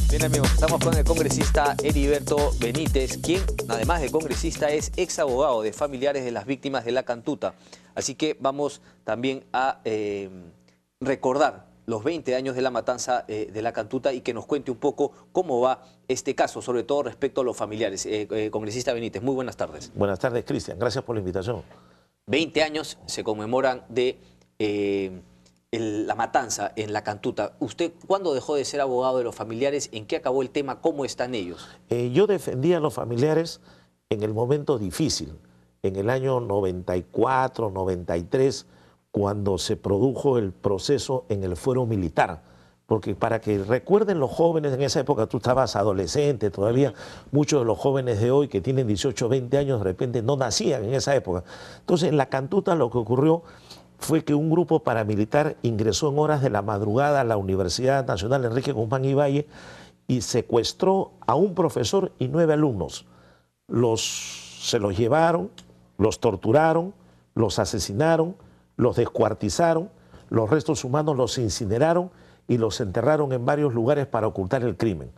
Bien amigos, estamos con el congresista Heriberto Benítez, quien además de congresista es ex abogado de familiares de las víctimas de la Cantuta. Así que vamos también a recordar los 20 años de la matanza de la Cantuta y que nos cuente un poco cómo va este caso, sobre todo respecto a los familiares. Congresista Benítez, muy buenas tardes. Buenas tardes, Cristian. Gracias por la invitación. 20 años se conmemoran de la matanza en la Cantuta. ¿Usted cuándo dejó de ser abogado de los familiares? ¿En qué acabó el tema? ¿Cómo están ellos? Yo defendía a los familiares en el momento difícil, en el año 94, 93, cuando se produjo el proceso en el fuero militar. Porque para que recuerden los jóvenes, en esa época tú estabas adolescente todavía, muchos de los jóvenes de hoy que tienen 18, 20 años de repente no nacían en esa época. Entonces en la Cantuta lo que ocurrió fue que un grupo paramilitar ingresó en horas de la madrugada a la Universidad Nacional Enrique Guzmán y Valle y secuestró a un profesor y 9 alumnos. Se los llevaron, los torturaron, los asesinaron, los descuartizaron, los restos humanos los incineraron y los enterraron en varios lugares para ocultar el crimen.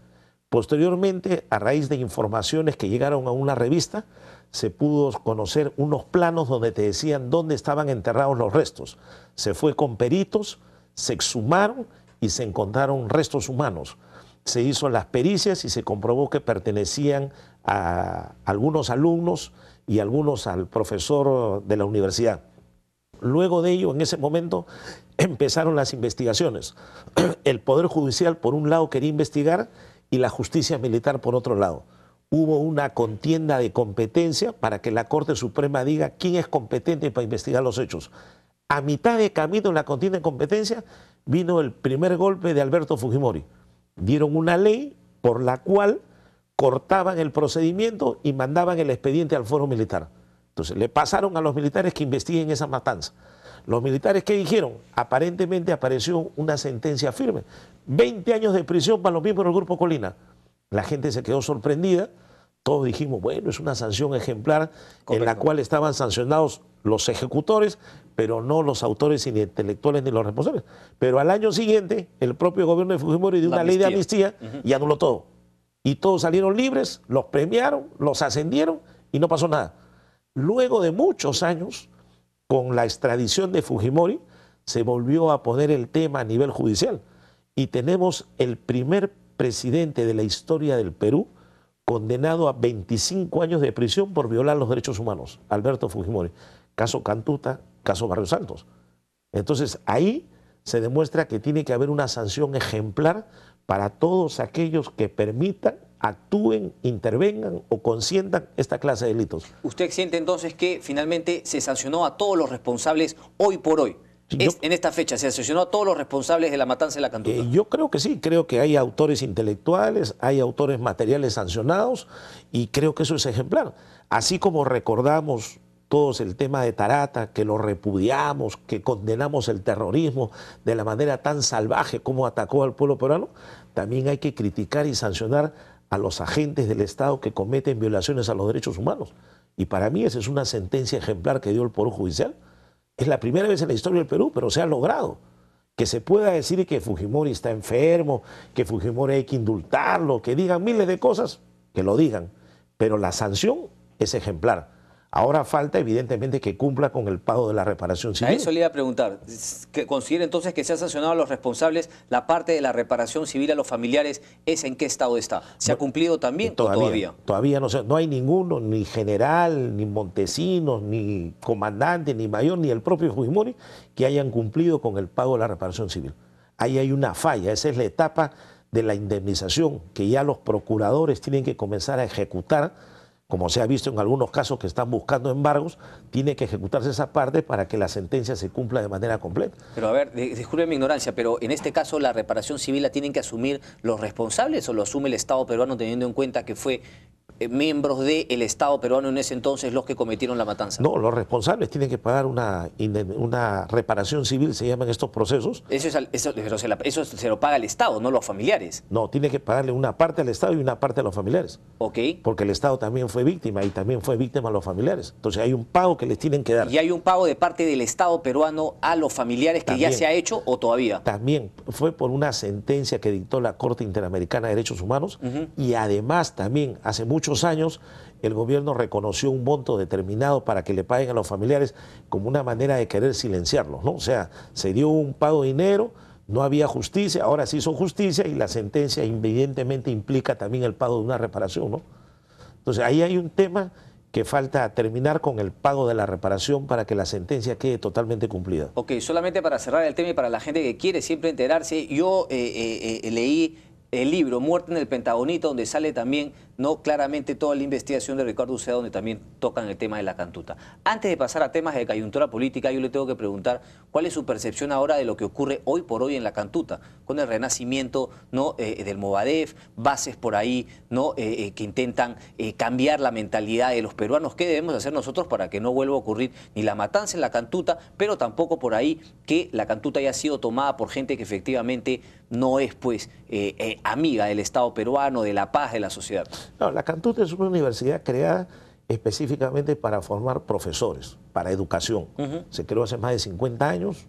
Posteriormente, a raíz de informaciones que llegaron a una revista, se pudo conocer unos planos donde te decían dónde estaban enterrados los restos. Se fue con peritos, se exhumaron y se encontraron restos humanos. Se hizo las pericias y se comprobó que pertenecían a algunos alumnos y algunos al profesor de la universidad. Luego de ello, en ese momento, empezaron las investigaciones. El Poder Judicial, por un lado, quería investigar y la justicia militar, por otro lado. Hubo una contienda de competencia para que la Corte Suprema diga quién es competente para investigar los hechos. A mitad de camino en la contienda de competencia vino el primer golpe de Alberto Fujimori. Dieron una ley por la cual cortaban el procedimiento y mandaban el expediente al foro militar. Entonces le pasaron a los militares que investiguen esa matanza. Los militares, ¿qué dijeron? Aparentemente apareció una sentencia firme. 20 años de prisión para los miembros del Grupo Colina. La gente se quedó sorprendida. Todos dijimos, bueno, es una sanción ejemplar. Correcto. En la cual estaban sancionados los ejecutores, pero no los autores ni intelectuales ni los responsables. Pero al año siguiente, el propio gobierno de Fujimori dio una ley de amnistía y anuló todo. Y todos salieron libres, los premiaron, los ascendieron y no pasó nada. Luego de muchos años, con la extradición de Fujimori, se volvió a poner el tema a nivel judicial. Y tenemos el primer presidente de la historia del Perú condenado a 25 años de prisión por violar los derechos humanos, Alberto Fujimori. Caso Cantuta, caso Barrios Altos. Entonces ahí se demuestra que tiene que haber una sanción ejemplar para todos aquellos que permitan, actúen, intervengan o consientan esta clase de delitos. ¿Usted siente entonces que finalmente se sancionó a todos los responsables hoy por hoy? En esta fecha, ¿se sancionó a todos los responsables de la matanza de la Cantuta? Yo creo que sí, creo que hay autores intelectuales, hay autores materiales sancionados y creo que eso es ejemplar. Así como recordamos todos el tema de Tarata, que lo repudiamos, que condenamos el terrorismo de la manera tan salvaje como atacó al pueblo peruano, también hay que criticar y sancionar a los agentes del Estado que cometen violaciones a los derechos humanos. Y para mí esa es una sentencia ejemplar que dio el Poder Judicial. Es la primera vez en la historia del Perú, pero se ha logrado. Que se pueda decir que Fujimori está enfermo, que Fujimori hay que indultarlo, que digan miles de cosas, que lo digan. Pero la sanción es ejemplar. Ahora falta, evidentemente, que cumpla con el pago de la reparación civil. A eso le iba a preguntar. ¿Considera entonces que se ha sancionado a los responsables? ¿La parte de la reparación civil a los familiares, esa en qué estado está? ¿Se ha cumplido también o todavía? Todavía no sé. No hay ninguno, ni general, ni Montesinos, ni comandante, ni mayor, ni el propio Fujimori, que hayan cumplido con el pago de la reparación civil. Ahí hay una falla. Esa es la etapa de la indemnización, que ya los procuradores tienen que comenzar a ejecutar. Como se ha visto en algunos casos que están buscando embargos, tiene que ejecutarse esa parte para que la sentencia se cumpla de manera completa. Pero a ver, disculpe mi ignorancia, pero en este caso la reparación civil la tienen que asumir los responsables o lo asume el Estado peruano teniendo en cuenta que fue miembros del Estado peruano en ese entonces los que cometieron la matanza? No, los responsables tienen que pagar una reparación civil, se llaman estos procesos. Eso se lo paga el Estado, no los familiares. No, tiene que pagarle una parte al Estado y una parte a los familiares. Ok. Porque el Estado también fue víctima y también fue víctima a los familiares. Entonces hay un pago que les tienen que dar. ¿Y hay un pago de parte del Estado peruano a los familiares que También, ya se ha hecho o todavía? También fue por una sentencia que dictó la Corte Interamericana de Derechos Humanos y además también hace muchos años el gobierno reconoció un monto determinado para que le paguen a los familiares como una manera de querer silenciarlos, ¿no? O sea, se dio un pago de dinero, no había justicia, ahora se hizo justicia y la sentencia evidentemente implica también el pago de una reparación, ¿no? Entonces ahí hay un tema que falta terminar con el pago de la reparación para que la sentencia quede totalmente cumplida. Ok, solamente para cerrar el tema y para la gente que quiere siempre enterarse, yo leí el libro Muerte en el Pentagonito, donde sale también claramente toda la investigación de Ricardo Uceda, donde también tocan el tema de la cantuta. Antes de pasar a temas de coyuntura política, yo le tengo que preguntar cuál es su percepción ahora de lo que ocurre hoy por hoy en la cantuta, con el renacimiento del Movadef, bases por ahí que intentan cambiar la mentalidad de los peruanos. ¿Qué debemos hacer nosotros para que no vuelva a ocurrir ni la matanza en la cantuta, pero tampoco por ahí que la cantuta haya sido tomada por gente que efectivamente no es pues amiga del Estado peruano, de la paz, de la sociedad? No, la Cantuta es una universidad creada específicamente para formar profesores, para educación. Se creó hace más de 50 años,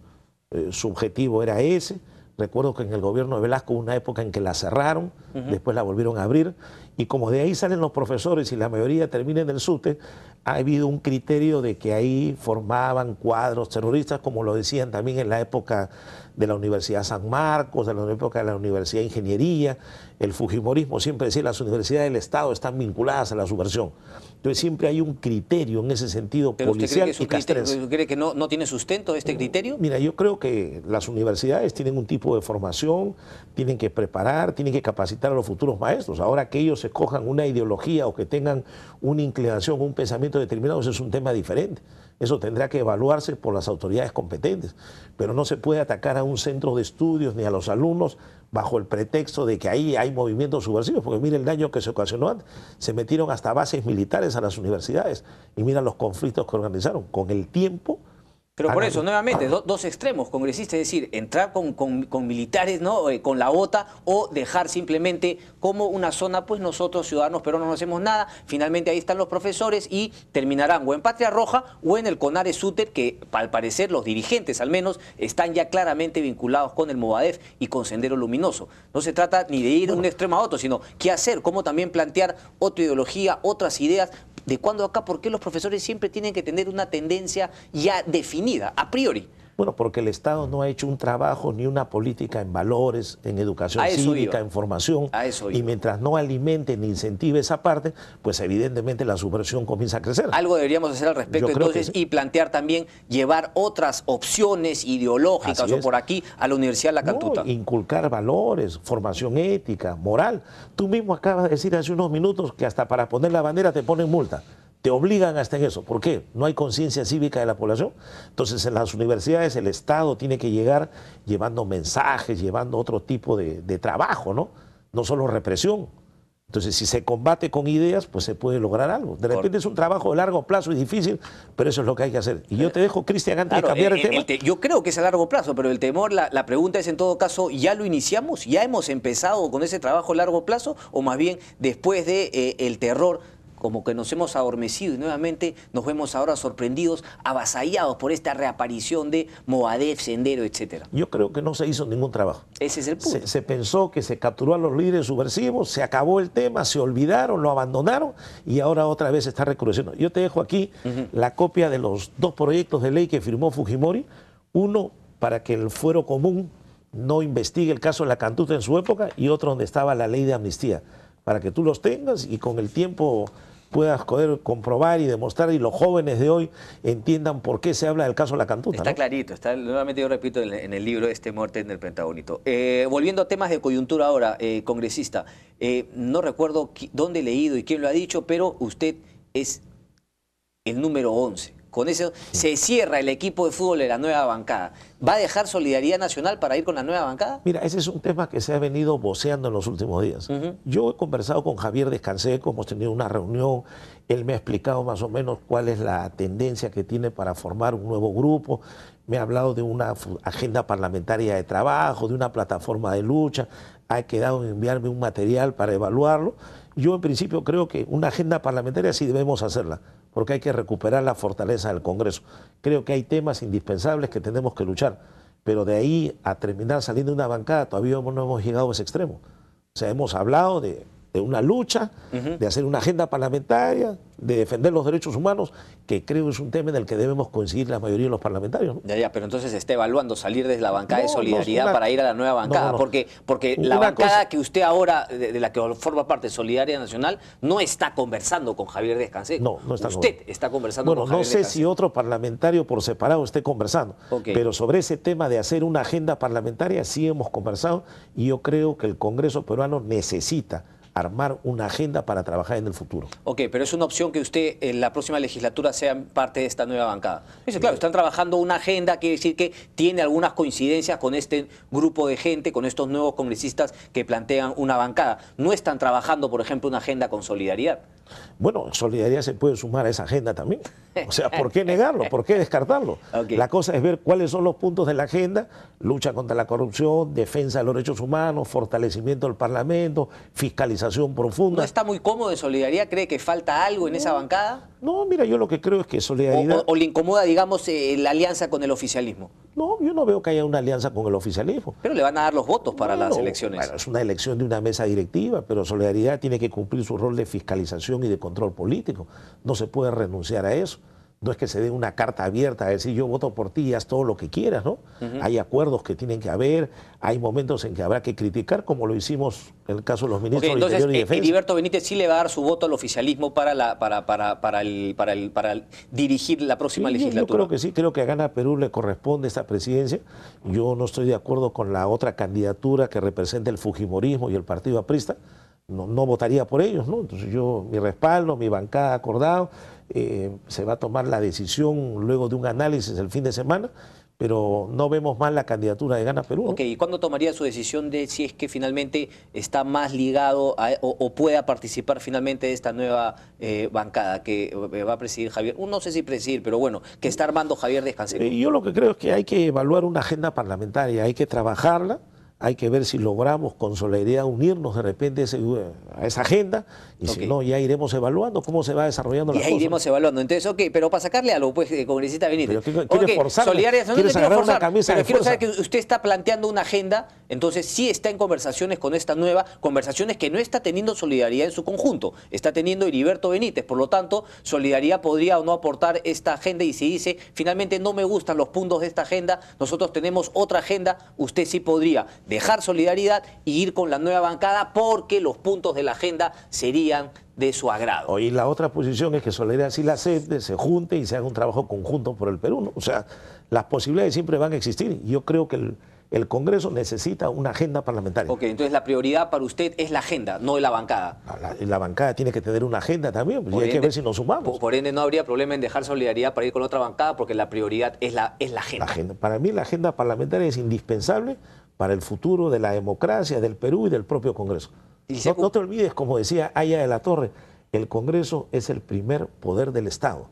su objetivo era ese. Recuerdo que en el gobierno de Velasco hubo una época en que la cerraron, después la volvieron a abrir, y como de ahí salen los profesores y la mayoría termina en el SUTE, ha habido un criterio de que ahí formaban cuadros terroristas, como lo decían también en la época de la Universidad San Marcos, de la época de la Universidad de Ingeniería. El fujimorismo siempre decía que las universidades del Estado están vinculadas a la subversión. Entonces siempre hay un criterio en ese sentido policial y castrense. ¿Usted cree que no tiene sustento este criterio? Mira, yo creo que las universidades tienen un tipo de formación, tienen que preparar, tienen que capacitar a los futuros maestros. Ahora que ellos escojan una ideología o que tengan una inclinación, un pensamiento determinado, eso es un tema diferente. Eso tendrá que evaluarse por las autoridades competentes. Pero no se puede atacar a un centro de estudios ni a los alumnos bajo el pretexto de que ahí hay movimientos subversivos, porque mira el daño que se ocasionó antes. Se metieron hasta bases militares a las universidades y mira los conflictos que organizaron. Con el tiempo... Pero por eso, nuevamente, dos extremos, congresistas, es decir, entrar con militares, con la OTA, o dejar simplemente como una zona, pues nosotros ciudadanos peruanos no hacemos nada, finalmente ahí están los profesores y terminarán o en Patria Roja o en el CONARE Súter, que al parecer los dirigentes al menos están ya claramente vinculados con el Movadef y con Sendero Luminoso. No se trata ni de ir de un extremo a otro, sino qué hacer, cómo también plantear otra ideología, otras ideas. ¿De cuándo acá? ¿Por qué los profesores siempre tienen que tener una tendencia ya definida, a priori? Bueno, porque el Estado no ha hecho un trabajo ni una política en valores, en educación cívica, en formación. Y mientras no alimente ni incentive esa parte, pues evidentemente la subversión comienza a crecer. Algo deberíamos hacer al respecto entonces y plantear también llevar otras opciones ideológicas o por aquí a la Universidad de la Cantuta. Inculcar valores, formación ética, moral. Tú mismo acabas de decir hace unos minutos que hasta para poner la bandera te ponen multa. Te obligan hasta en eso. ¿Por qué? ¿No hay conciencia cívica de la población? Entonces en las universidades el Estado tiene que llegar llevando mensajes, llevando otro tipo de trabajo, ¿no? No solo represión. Entonces si se combate con ideas, pues se puede lograr algo. De repente es un trabajo de largo plazo y difícil, pero eso es lo que hay que hacer. Y yo te dejo, Cristian, antes de cambiar el tema. Yo creo que es a largo plazo, pero el temor, la pregunta es en todo caso, ¿ya lo iniciamos? ¿Ya hemos empezado con ese trabajo a largo plazo? ¿O más bien después de el terror, como que nos hemos adormecido y nuevamente nos vemos ahora sorprendidos, avasallados por esta reaparición de Movadef, Sendero, etcétera? Yo creo que no se hizo ningún trabajo. Ese es el punto. Se pensó que se capturó a los líderes subversivos, se acabó el tema, se olvidaron, lo abandonaron y ahora otra vez se está recrudeciendo. Yo te dejo aquí la copia de los dos proyectos de ley que firmó Fujimori. Uno para que el fuero común no investigue el caso de la Cantuta en su época y otro donde estaba la ley de amnistía, para que tú los tengas y con el tiempo puedas poder comprobar y demostrar y los jóvenes de hoy entiendan por qué se habla del caso de la Cantuta. Está clarito, nuevamente yo repito en el libro Muerte en el Pentagonito. Volviendo a temas de coyuntura ahora, congresista, no recuerdo dónde he leído y quién lo ha dicho, pero usted es el número 11 con eso se cierra el equipo de fútbol de la nueva bancada. ¿Va a dejar Solidaridad Nacional para ir con la nueva bancada? Mira, ese es un tema que se ha venido voceando en los últimos días. Yo he conversado con Javier Descanseco, hemos tenido una reunión, él me ha explicado más o menos cuál es la tendencia que tiene para formar un nuevo grupo, me ha hablado de una agenda parlamentaria de trabajo, de una plataforma de lucha, ha quedado en enviarme un material para evaluarlo. Yo en principio creo que una agenda parlamentaria sí debemos hacerla, porque hay que recuperar la fortaleza del Congreso. Creo que hay temas indispensables que tenemos que luchar, pero de ahí a terminar saliendo de una bancada todavía no hemos llegado a ese extremo. O sea, hemos hablado de una lucha, de hacer una agenda parlamentaria, de defender los derechos humanos, que creo es un tema en el que debemos coincidir la mayoría de los parlamentarios, ¿no? Ya, pero entonces se está evaluando salir de la bancada de Solidaridad para ir a la nueva bancada, porque la Una bancada que usted ahora, de la que forma parte de Solidaridad Nacional, no está conversando con Javier Descanseco. No está Usted está conversando con Javier Descanseco. No sé si otro parlamentario por separado esté conversando, pero sobre ese tema de hacer una agenda parlamentaria sí hemos conversado y yo creo que el Congreso peruano necesita armar una agenda para trabajar en el futuro. Ok, pero es una opción que usted en la próxima legislatura sea parte de esta nueva bancada. Dice, claro, están trabajando una agenda, quiere decir que tiene algunas coincidencias con este grupo de gente, con estos nuevos congresistas que plantean una bancada. No están trabajando, por ejemplo, una agenda con Solidaridad. Bueno, Solidaridad se puede sumar a esa agenda también. O sea, ¿por qué negarlo? ¿Por qué descartarlo? La cosa es ver cuáles son los puntos de la agenda: lucha contra la corrupción, defensa de los derechos humanos, fortalecimiento del Parlamento, fiscalización profunda. ¿No está muy cómodo de Solidaridad? ¿Cree que falta algo en esa bancada? No, mira, yo lo que creo es que Solidaridad... ¿O le incomoda, digamos, la alianza con el oficialismo? No, yo no veo que haya una alianza con el oficialismo. Pero le van a dar los votos para las elecciones. Bueno, es una elección de una mesa directiva, pero Solidaridad tiene que cumplir su rol de fiscalización y de control político. No se puede renunciar a eso. No es que se dé una carta abierta a decir yo voto por ti y haz todo lo que quieras, ¿no? Hay acuerdos que tienen que haber, hay momentos en que habrá que criticar, como lo hicimos en el caso de los ministros de Interior y Defensa. Heriberto Benítez sí le va a dar su voto al oficialismo para dirigir la próxima legislatura. Yo creo que sí, creo que a Gana Perú le corresponde esta presidencia. Yo no estoy de acuerdo con la otra candidatura que representa el fujimorismo y el partido aprista. No votaría por ellos, ¿no? Entonces yo, mi respaldo, mi bancada acordado, se va a tomar la decisión luego de un análisis el fin de semana, pero no vemos más la candidatura de Gana Perú, ¿no? Ok, ¿y cuándo tomaría su decisión de si es que finalmente está más ligado o pueda participar finalmente de esta nueva bancada que va a presidir Javier? No sé si presidir, pero bueno, que está armando Javier Descanseco. Yo lo que creo es que hay que evaluar una agenda parlamentaria, hay que trabajarla. Hay que ver si logramos con Solidaridad unirnos de repente a esa agenda y si no, ya iremos evaluando cómo se va desarrollando la cosa. Ya iremos evaluando. Entonces, ok, pero para sacarle algo, pues, congresista Benítez. Pero ¿quiere forzarme? ¿Quieres agarrar una camisa de fuerza? Quiero saber que usted está planteando una agenda, entonces sí está en conversaciones con esta nueva, conversaciones que no está teniendo Solidaridad en su conjunto, está teniendo Heriberto Benítez. Por lo tanto, Solidaridad podría o no aportar esta agenda y si dice, finalmente no me gustan los puntos de esta agenda, nosotros tenemos otra agenda, usted sí podría dejar Solidaridad y ir con la nueva bancada porque los puntos de la agenda serían de su agrado. Y la otra posición es que Solidaridad sí la acepte, se junte y se haga un trabajo conjunto por el Perú, ¿no? O sea, las posibilidades siempre van a existir. Yo creo que el Congreso necesita una agenda parlamentaria. Ok, entonces la prioridad para usted es la agenda, no la bancada. La bancada tiene que tener una agenda también, pues, y hay que ver si nos sumamos. Por ende, no habría problema en dejar Solidaridad para ir con otra bancada porque la prioridad es la agenda. Para mí la agenda parlamentaria es indispensable para el futuro de la democracia, del Perú y del propio Congreso. No te olvides, como decía Aya de la Torre, el Congreso es el primer poder del Estado.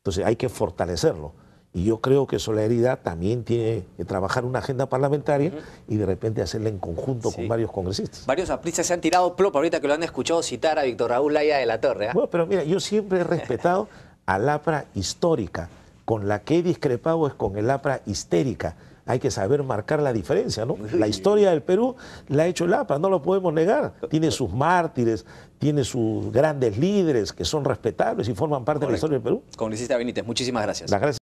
Entonces hay que fortalecerlo. Y yo creo que Solidaridad también tiene que trabajar una agenda parlamentaria y de repente hacerla en conjunto con varios congresistas. Varios apristas se han tirado plopo ahorita que lo han escuchado citar a Víctor Raúl Aya de la Torre. Bueno, pero mira, yo siempre he respetado al APRA histórica. Con la que he discrepado es con el APRA histérica. Hay que saber marcar la diferencia, ¿no? La historia del Perú la ha hecho el APRA, no lo podemos negar. Tiene sus mártires, tiene sus grandes líderes que son respetables y forman parte de la historia del Perú. Congresista Benítez, muchísimas gracias. Las gracias.